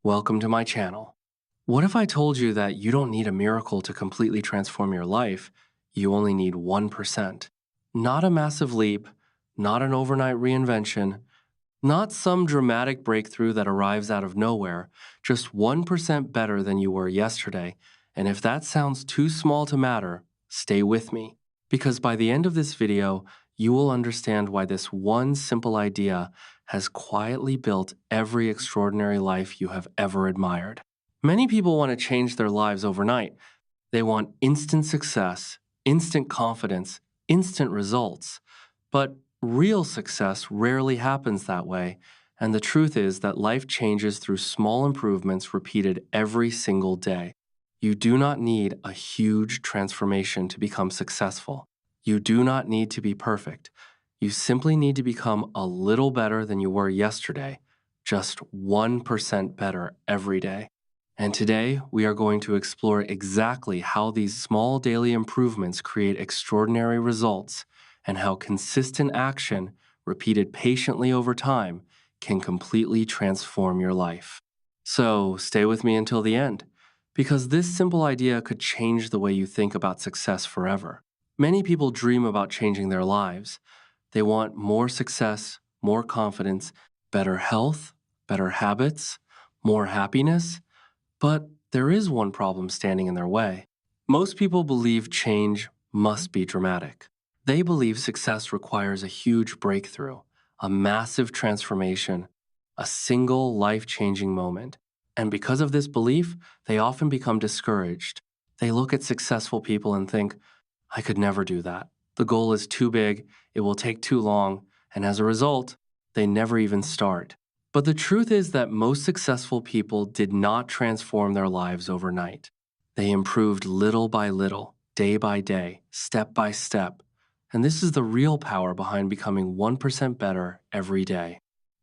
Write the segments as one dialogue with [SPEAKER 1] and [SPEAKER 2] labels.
[SPEAKER 1] Welcome to my channel. What if I told you that you don't need a miracle to completely transform your life, you only need 1%? Not a massive leap, not an overnight reinvention, not some dramatic breakthrough that arrives out of nowhere, just 1% better than you were yesterday. And if that sounds too small to matter, stay with me. Because by the end of this video, you will understand why this one simple idea has quietly built every extraordinary life you have ever admired. Many people want to change their lives overnight. They want instant success, instant confidence, instant results. But real success rarely happens that way, and the truth is that life changes through small improvements repeated every single day. You do not need a huge transformation to become successful. You do not need to be perfect. You simply need to become a little better than you were yesterday, just 1% better every day. And today, we are going to explore exactly how these small daily improvements create extraordinary results and how consistent action, repeated patiently over time, can completely transform your life. So, stay with me until the end, because this simple idea could change the way you think about success forever. Many people dream about changing their lives. They want more success, more confidence, better health, better habits, more happiness. But there is one problem standing in their way. Most people believe change must be dramatic. They believe success requires a huge breakthrough, a massive transformation, a single life-changing moment. And because of this belief, they often become discouraged. They look at successful people and think, I could never do that. The goal is too big, it will take too long, and as a result, they never even start. But the truth is that most successful people did not transform their lives overnight. They improved little by little, day by day, step by step. And this is the real power behind becoming 1% better every day.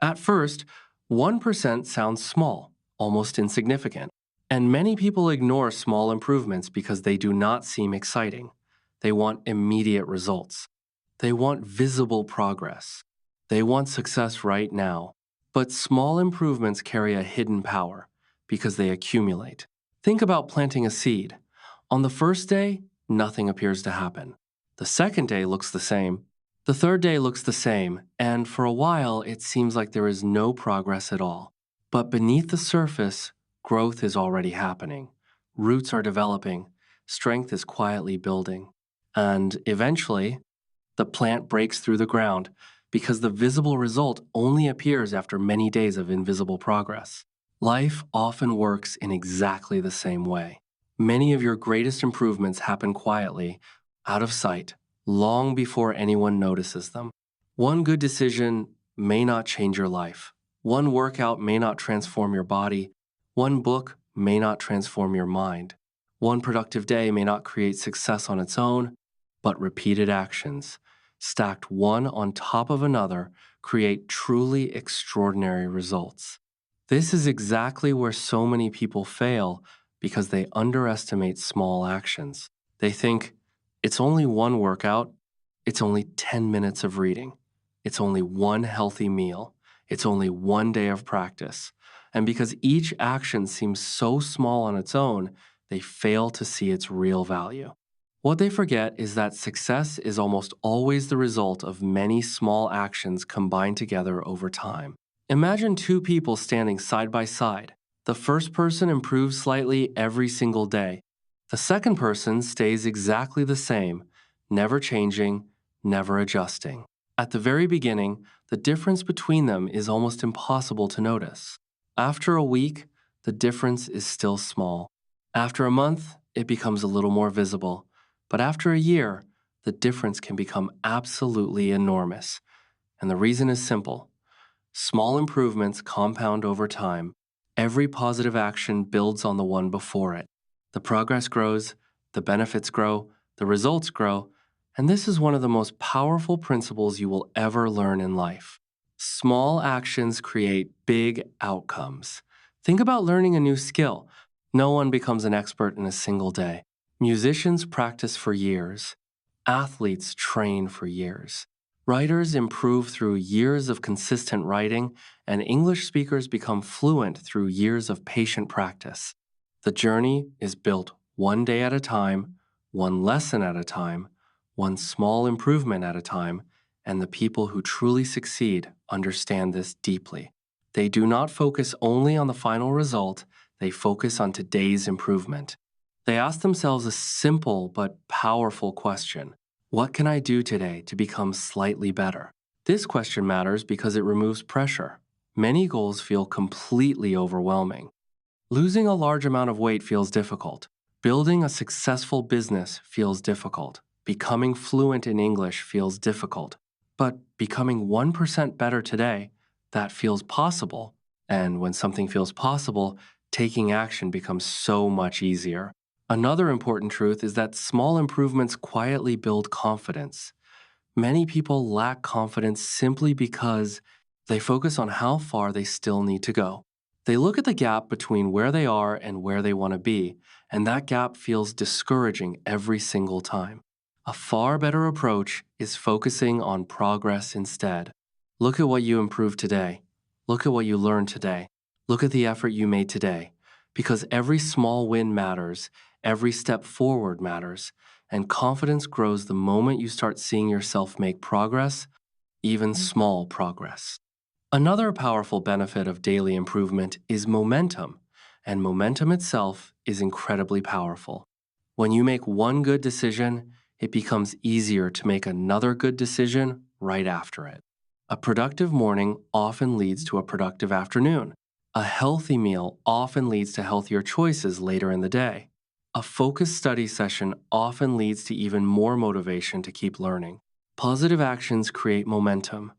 [SPEAKER 1] At first, 1% sounds small, almost insignificant. And many people ignore small improvements because they do not seem exciting. They want immediate results. They want visible progress. They want success right now. But small improvements carry a hidden power because they accumulate. Think about planting a seed. On the first day, nothing appears to happen. The second day looks the same. The third day looks the same, and for a while, it seems like there is no progress at all. But beneath the surface, growth is already happening. Roots are developing. Strength is quietly building. And eventually, the plant breaks through the ground because the visible result only appears after many days of invisible progress. Life often works in exactly the same way. Many of your greatest improvements happen quietly, out of sight, long before anyone notices them. One good decision may not change your life. One workout may not transform your body. One book may not transform your mind. One productive day may not create success on its own, but repeated actions, stacked one on top of another, create truly extraordinary results. This is exactly where so many people fail because they underestimate small actions. They think, it's only one workout, it's only 10 minutes of reading, it's only one healthy meal, it's only one day of practice. And because each action seems so small on its own, they fail to see its real value. What they forget is that success is almost always the result of many small actions combined together over time. Imagine two people standing side by side. The first person improves slightly every single day. The second person stays exactly the same, never changing, never adjusting. At the very beginning, the difference between them is almost impossible to notice. After a week, the difference is still small. After a month, it becomes a little more visible. But after a year, the difference can become absolutely enormous. And the reason is simple. Small improvements compound over time. Every positive action builds on the one before it. The progress grows, the benefits grow, the results grow, and this is one of the most powerful principles you will ever learn in life. Small actions create big outcomes. Think about learning a new skill. No one becomes an expert in a single day. Musicians practice for years. Athletes train for years. Writers improve through years of consistent writing, and English speakers become fluent through years of patient practice. The journey is built one day at a time, one lesson at a time, one small improvement at a time, and the people who truly succeed understand this deeply. They do not focus only on the final result, they focus on today's improvement. They ask themselves a simple but powerful question: what can I do today to become slightly better? This question matters because it removes pressure. Many goals feel completely overwhelming. Losing a large amount of weight feels difficult. Building a successful business feels difficult. Becoming fluent in English feels difficult. But becoming 1% better today, that feels possible. And when something feels possible, taking action becomes so much easier. Another important truth is that small improvements quietly build confidence. Many people lack confidence simply because they focus on how far they still need to go. They look at the gap between where they are and where they want to be, and that gap feels discouraging every single time. A far better approach is focusing on progress instead. Look at what you improved today. Look at what you learned today. Look at the effort you made today. Because every small win matters, every step forward matters, and confidence grows the moment you start seeing yourself make progress, even small progress. Another powerful benefit of daily improvement is momentum, and momentum itself is incredibly powerful. When you make one good decision, it becomes easier to make another good decision right after it. A productive morning often leads to a productive afternoon. A healthy meal often leads to healthier choices later in the day. A focused study session often leads to even more motivation to keep learning. Positive actions create momentum,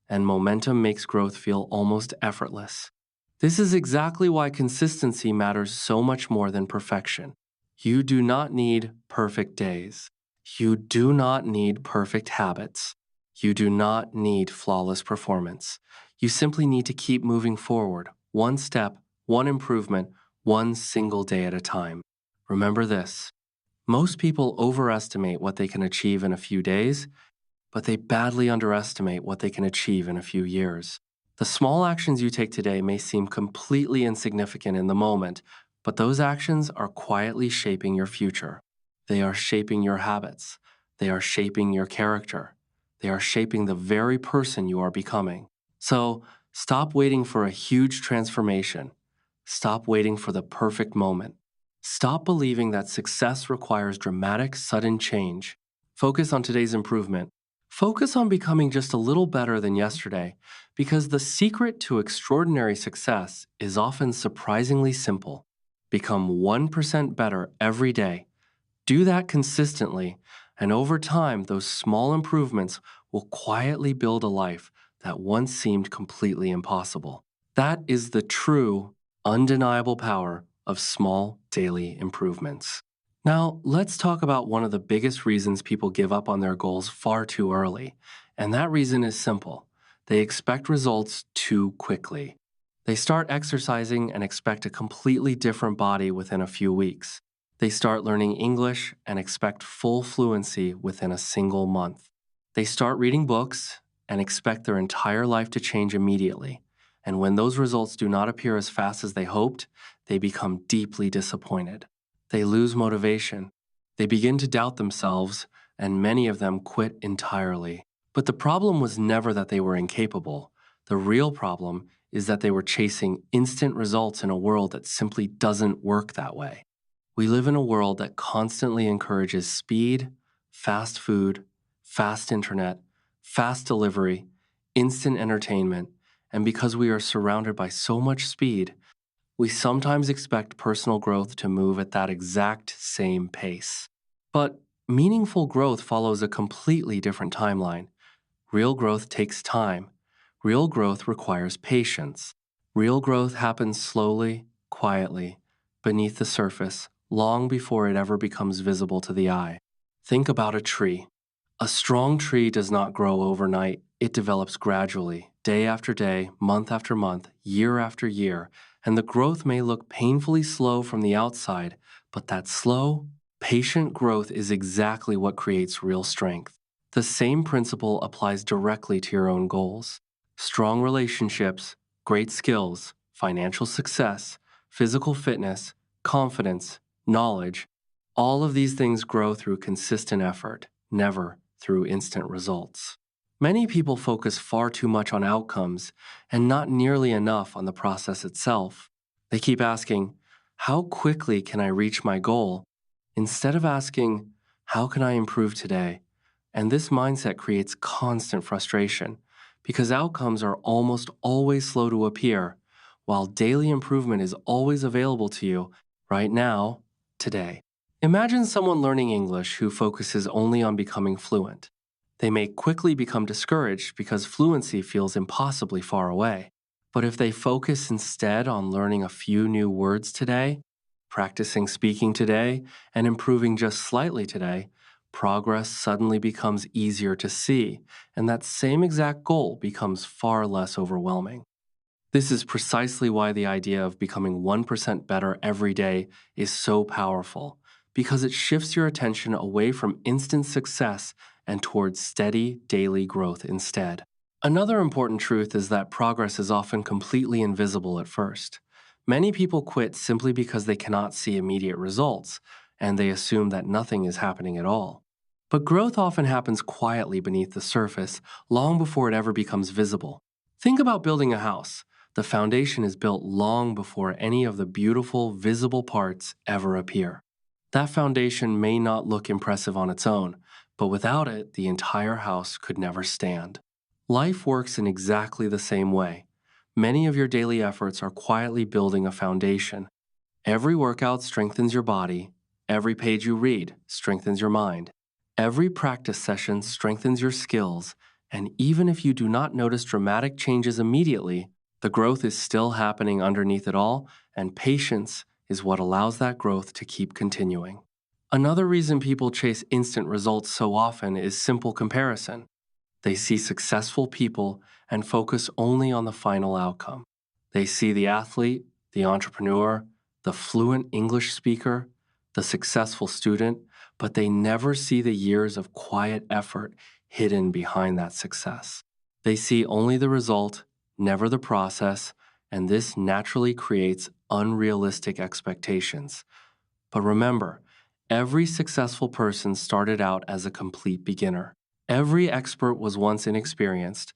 [SPEAKER 1] and momentum makes growth feel almost effortless. This is exactly why consistency matters so much more than perfection. You do not need perfect days. You do not need perfect habits. You do not need flawless performance. You simply need to keep moving forward, one step, one improvement, one single day at a time. Remember this: most people overestimate what they can achieve in a few days, but they badly underestimate what they can achieve in a few years. The small actions you take today may seem completely insignificant in the moment, but those actions are quietly shaping your future. They are shaping your habits. They are shaping your character. They are shaping the very person you are becoming. So stop waiting for a huge transformation. Stop waiting for the perfect moment. Stop believing that success requires dramatic, sudden change. Focus on today's improvement. Focus on becoming just a little better than yesterday, because the secret to extraordinary success is often surprisingly simple. Become 1% better every day. Do that consistently, and over time, those small improvements will quietly build a life that once seemed completely impossible. That is the true, undeniable power of small daily improvements. Now, let's talk about one of the biggest reasons people give up on their goals far too early. And that reason is simple: they expect results too quickly. They start exercising and expect a completely different body within a few weeks. They start learning English and expect full fluency within a single month. They start reading books and expect their entire life to change immediately. And when those results do not appear as fast as they hoped, they become deeply disappointed. They lose motivation. They begin to doubt themselves, and many of them quit entirely. But the problem was never that they were incapable. The real problem is that they were chasing instant results in a world that simply doesn't work that way. We live in a world that constantly encourages speed, fast food, fast internet, fast delivery, instant entertainment, and because we are surrounded by so much speed, we sometimes expect personal growth to move at that exact same pace. But meaningful growth follows a completely different timeline. Real growth takes time. Real growth requires patience. Real growth happens slowly, quietly, beneath the surface, long before it ever becomes visible to the eye. Think about a tree. A strong tree does not grow overnight. It develops gradually, day after day, month after month, year after year, and the growth may look painfully slow from the outside, but that slow, patient growth is exactly what creates real strength. The same principle applies directly to your own goals. Strong relationships, great skills, financial success, physical fitness, confidence, knowledge, all of these things grow through consistent effort, never through instant results. Many people focus far too much on outcomes and not nearly enough on the process itself. They keep asking, how quickly can I reach my goal? Instead of asking, how can I improve today? And this mindset creates constant frustration because outcomes are almost always slow to appear, while daily improvement is always available to you right now, today. Imagine someone learning English who focuses only on becoming fluent. They may quickly become discouraged because fluency feels impossibly far away. But if they focus instead on learning a few new words today, practicing speaking today, and improving just slightly today, progress suddenly becomes easier to see, and that same exact goal becomes far less overwhelming. This is precisely why the idea of becoming 1% better every day is so powerful, because it shifts your attention away from instant success and towards steady, daily growth instead. Another important truth is that progress is often completely invisible at first. Many people quit simply because they cannot see immediate results, and they assume that nothing is happening at all. But growth often happens quietly beneath the surface, long before it ever becomes visible. Think about building a house. The foundation is built long before any of the beautiful, visible parts ever appear. That foundation may not look impressive on its own, but without it, the entire house could never stand. Life works in exactly the same way. Many of your daily efforts are quietly building a foundation. Every workout strengthens your body. Every page you read strengthens your mind. Every practice session strengthens your skills. And even if you do not notice dramatic changes immediately, the growth is still happening underneath it all, and patience is what allows that growth to keep continuing. Another reason people chase instant results so often is simple comparison. They see successful people and focus only on the final outcome. They see the athlete, the entrepreneur, the fluent English speaker, the successful student, but they never see the years of quiet effort hidden behind that success. They see only the result, never the process, and this naturally creates unrealistic expectations. But remember, every successful person started out as a complete beginner. Every expert was once inexperienced.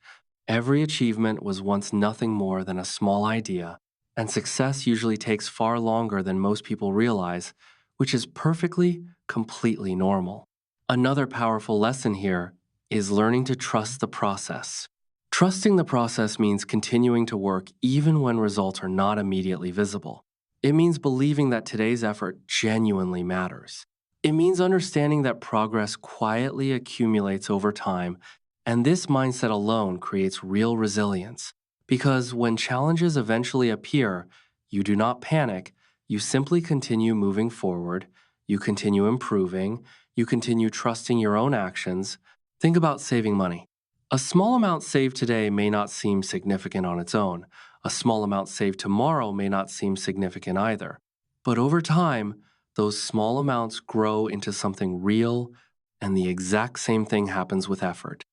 [SPEAKER 1] Every achievement was once nothing more than a small idea. And success usually takes far longer than most people realize, which is perfectly, completely normal. Another powerful lesson here is learning to trust the process. Trusting the process means continuing to work even when results are not immediately visible. It means believing that today's effort genuinely matters. It means understanding that progress quietly accumulates over time, and this mindset alone creates real resilience. Because when challenges eventually appear, you do not panic, you simply continue moving forward, you continue improving, you continue trusting your own actions. Think about saving money. A small amount saved today may not seem significant on its own. A small amount saved tomorrow may not seem significant either. But over time, those small amounts grow into something real, and the exact same thing happens with effort.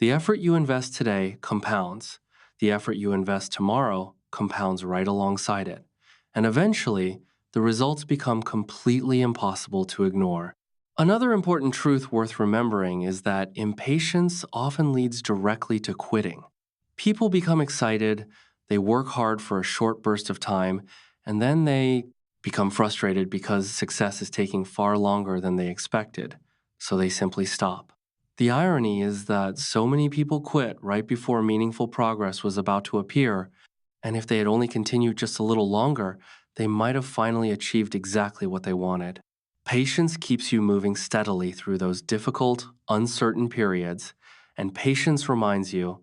[SPEAKER 1] The effort you invest today compounds. The effort you invest tomorrow compounds right alongside it. And eventually, the results become completely impossible to ignore. Another important truth worth remembering is that impatience often leads directly to quitting. People become excited, they work hard for a short burst of time, and then they become frustrated because success is taking far longer than they expected, so they simply stop. The irony is that so many people quit right before meaningful progress was about to appear, and if they had only continued just a little longer, they might have finally achieved exactly what they wanted. Patience keeps you moving steadily through those difficult, uncertain periods, and patience reminds you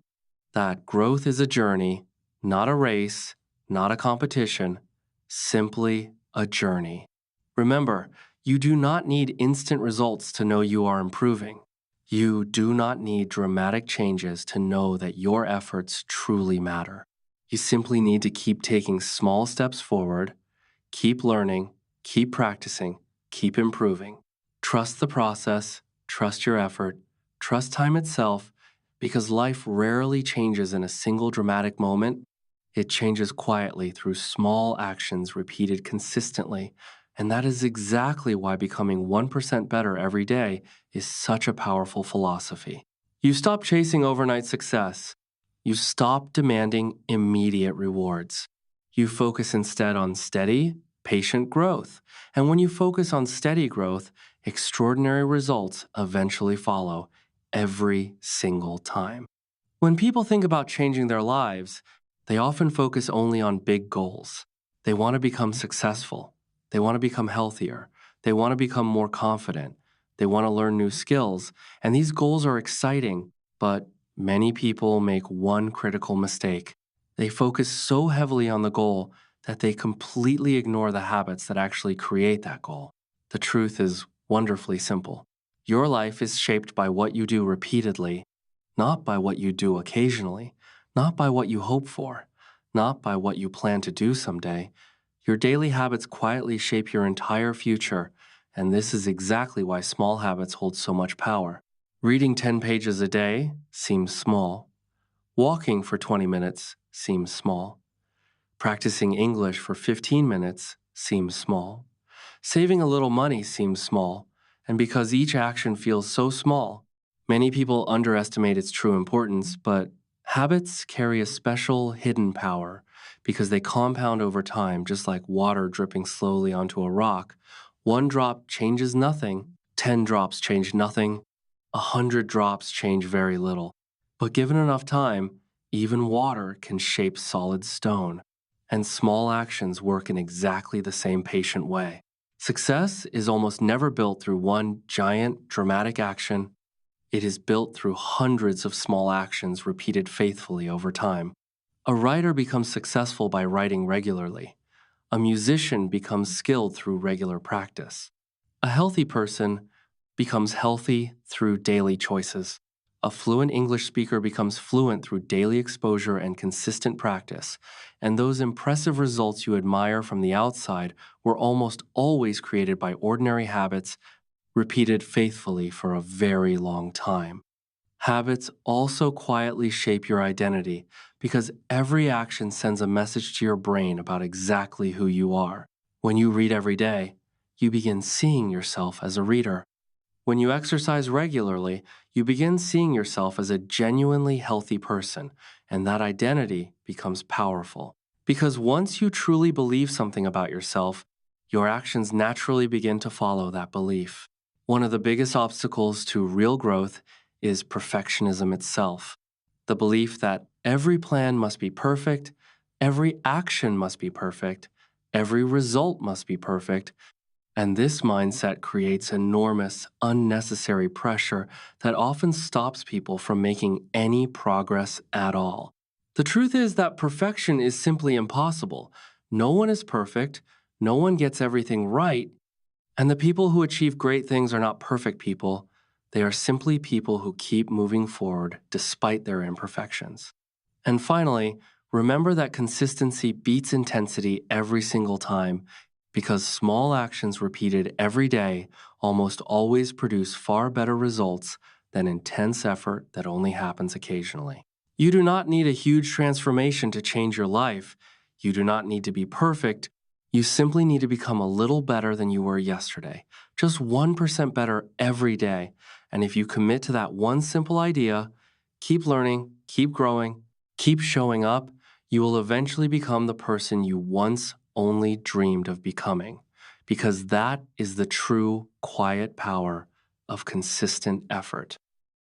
[SPEAKER 1] that growth is a journey, not a race, not a competition, simply a journey. Remember, you do not need instant results to know you are improving. You do not need dramatic changes to know that your efforts truly matter. You simply need to keep taking small steps forward, keep learning, keep practicing, keep improving. Trust the process, trust your effort, Trust time itself because life rarely changes in a single dramatic moment. It changes quietly through small actions repeated consistently. And that is exactly why becoming 1% better every day is such a powerful philosophy. You stop chasing overnight success. You stop demanding immediate rewards. You focus instead on steady, patient growth. And when you focus on steady growth, extraordinary results eventually follow every single time. When people think about changing their lives, they often focus only on big goals. They want to become successful. They want to become healthier. They want to become more confident. They want to learn new skills. And these goals are exciting, but many people make one critical mistake. They focus so heavily on the goal that they completely ignore the habits that actually create that goal. The truth is wonderfully simple. Your life is shaped by what you do repeatedly, not by what you do occasionally, not by what you hope for, not by what you plan to do someday. Your daily habits quietly shape your entire future, and this is exactly why small habits hold so much power. Reading 10 pages a day seems small. Walking for 20 minutes seems small. Practicing English for 15 minutes seems small. Saving a little money seems small, and because each action feels so small, many people underestimate its true importance, but habits carry a special hidden power because they compound over time, just like water dripping slowly onto a rock. One drop changes nothing, 10 drops change nothing, 100 drops change very little. But given enough time, even water can shape solid stone, and small actions work in exactly the same patient way. Success is almost never built through one giant, dramatic action. It is built through hundreds of small actions repeated faithfully over time. A writer becomes successful by writing regularly. A musician becomes skilled through regular practice. A healthy person becomes healthy through daily choices. A fluent English speaker becomes fluent through daily exposure and consistent practice. And those impressive results you admire from the outside were almost always created by ordinary habits repeated faithfully for a very long time. Habits also quietly shape your identity because every action sends a message to your brain about exactly who you are. When you read every day, you begin seeing yourself as a reader. When you exercise regularly, you begin seeing yourself as a genuinely healthy person, and that identity becomes powerful. Because once you truly believe something about yourself, your actions naturally begin to follow that belief. One of the biggest obstacles to real growth is perfectionism itself. The belief that every plan must be perfect, every action must be perfect, every result must be perfect, and this mindset creates enormous, unnecessary pressure that often stops people from making any progress at all. The truth is that perfection is simply impossible. No one is perfect, no one gets everything right, and the people who achieve great things are not perfect people. They are simply people who keep moving forward despite their imperfections. And finally, remember that consistency beats intensity every single time because small actions repeated every day almost always produce far better results than intense effort that only happens occasionally. You do not need a huge transformation to change your life. You do not need to be perfect. You simply need to become a little better than you were yesterday, just 1% better every day. And if you commit to that one simple idea, keep learning, keep growing, keep showing up, you will eventually become the person you once only dreamed of becoming. Because that is the true, quiet power of consistent effort.